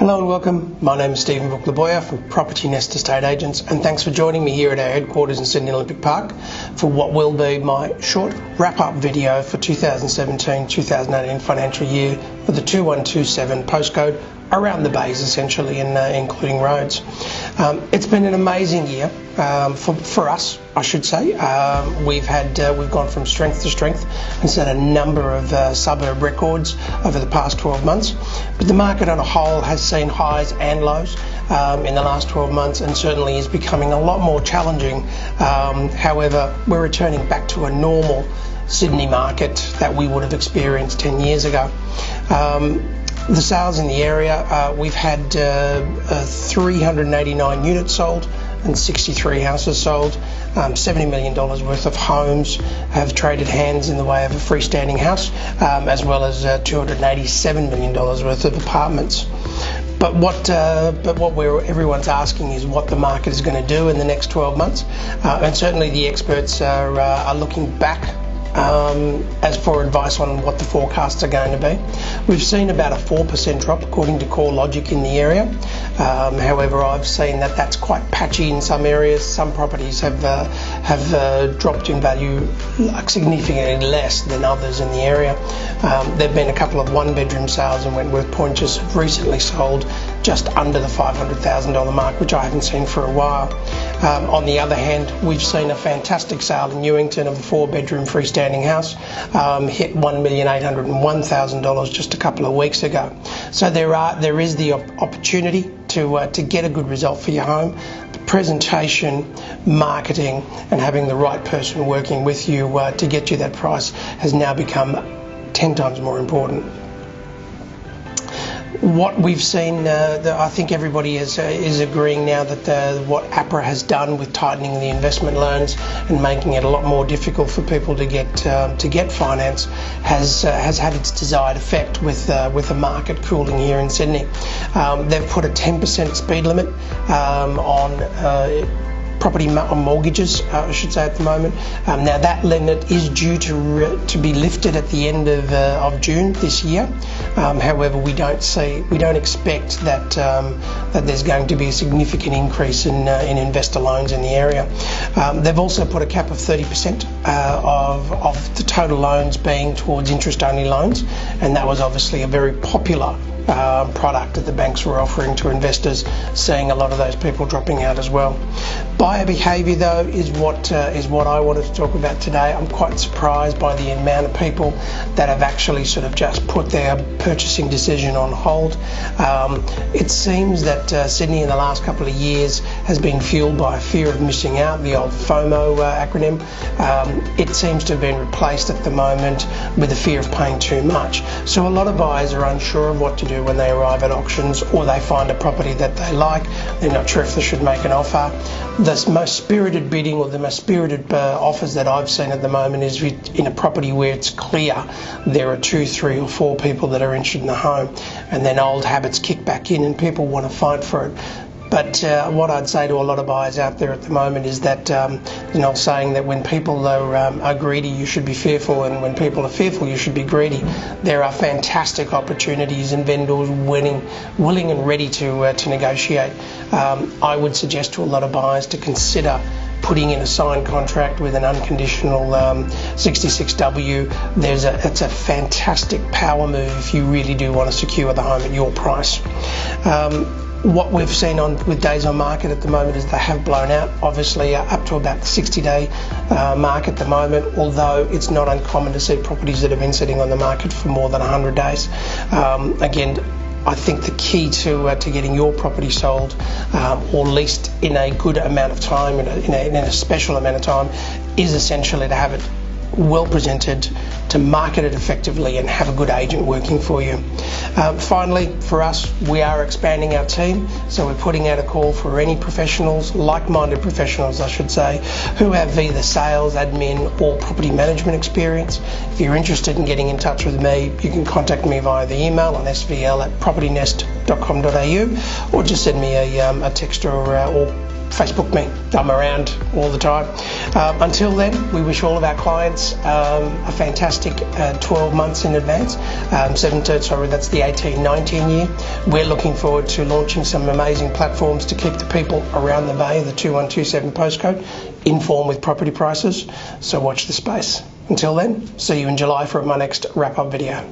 Hello and welcome. My name is Stephen Book-Laboya from PropertyNest Estate Agents, and thanks for joining me here at our headquarters in Sydney Olympic Park for what will be my short wrap-up video for 2017-2018 financial year for the 2127 postcode around the bays, essentially, and including roads. It's been an amazing year for us, I should say. We've gone from strength to strength and set a number of suburb records over the past 12 months. But the market on a whole has seen highs and lows in the last 12 months, and certainly is becoming a lot more challenging. However, we're returning back to a normal Sydney market that we would have experienced 10 years ago. The sales in the area, we've had 389 units sold and 63 houses sold. $70 million worth of homes have traded hands in the way of a freestanding house, as well as $287 million worth of apartments. But what everyone's asking is what the market is going to do in the next 12 months, and certainly the experts are looking back as for advice on what the forecasts are going to be. We've seen about a 4% drop according to CoreLogic in the area. However, I've seen that that's quite patchy in some areas. Some properties have dropped in value significantly less than others in the area. There have been a couple of one-bedroom sales in Wentworth Point just recently sold just under the $500,000 mark, which I haven't seen for a while. On the other hand, we've seen a fantastic sale in Newington of a 4-bedroom freestanding house, hit $1,801,000 just a couple of weeks ago. So there is the opportunity to get a good result for your home. The presentation, marketing, and having the right person working with you to get you that price has now become 10 times more important. What we've seen, I think everybody is agreeing now that what APRA has done with tightening the investment loans and making it a lot more difficult for people to get finance has had its desired effect with the market cooling here in Sydney. They've put a 10% speed limit on property mortgages, I should say, at the moment. Now that limit is due to be lifted at the end of June this year. However, we don't expect that there's going to be a significant increase in investor loans in the area. They've also put a cap of 30% of the total loans being towards interest-only loans, and that was obviously a very popular product that the banks were offering to investors, seeing a lot of those people dropping out as well. Buyer behaviour, though, is what I wanted to talk about today. I'm quite surprised by the amount of people that have actually sort of just put their purchasing decision on hold. It seems that Sydney in the last couple of years has been fueled by a fear of missing out, the old FOMO acronym. It seems to have been replaced at the moment with the fear of paying too much. So a lot of buyers are unsure of what to do when they arrive at auctions, or they find a property that they like. They're not sure if they should make an offer. The most spirited bidding, or the most spirited offers that I've seen at the moment, is in a property where it's clear there are 2, 3 or 4 people that are interested in the home, and then old habits kick back in and people want to fight for it. But what I'd say to a lot of buyers out there at the moment is that saying that when people are greedy, you should be fearful, and when people are fearful, you should be greedy. There are fantastic opportunities and vendors willing and ready to negotiate. I would suggest to a lot of buyers to consider putting in a signed contract with an unconditional 66W. It's a fantastic power move if you really do want to secure the home at your price. What we've seen with days on market at the moment is they have blown out, obviously up to about the 60-day mark at the moment, although it's not uncommon to see properties that have been sitting on the market for more than 100 days. Again, I think the key to getting your property sold, or leased in a good amount of time, in a special amount of time, is essentially to have it well presented, to market it effectively, and have a good agent working for you. Finally, for us, we are expanding our team, so we're putting out a call for any professionals, like-minded professionals I should say, who have either sales, admin or property management experience. If you're interested in getting in touch with me, you can contact me via the email on svl@propertynest.com.au, or just send me a text or Facebook me. I'm around all the time. Until then, we wish all of our clients a fantastic 12 months in advance. That's the 18-19 year. We're looking forward to launching some amazing platforms to keep the people around the Bay, the 2127 postcode, informed with property prices. So watch the space. Until then, see you in July for my next wrap-up video.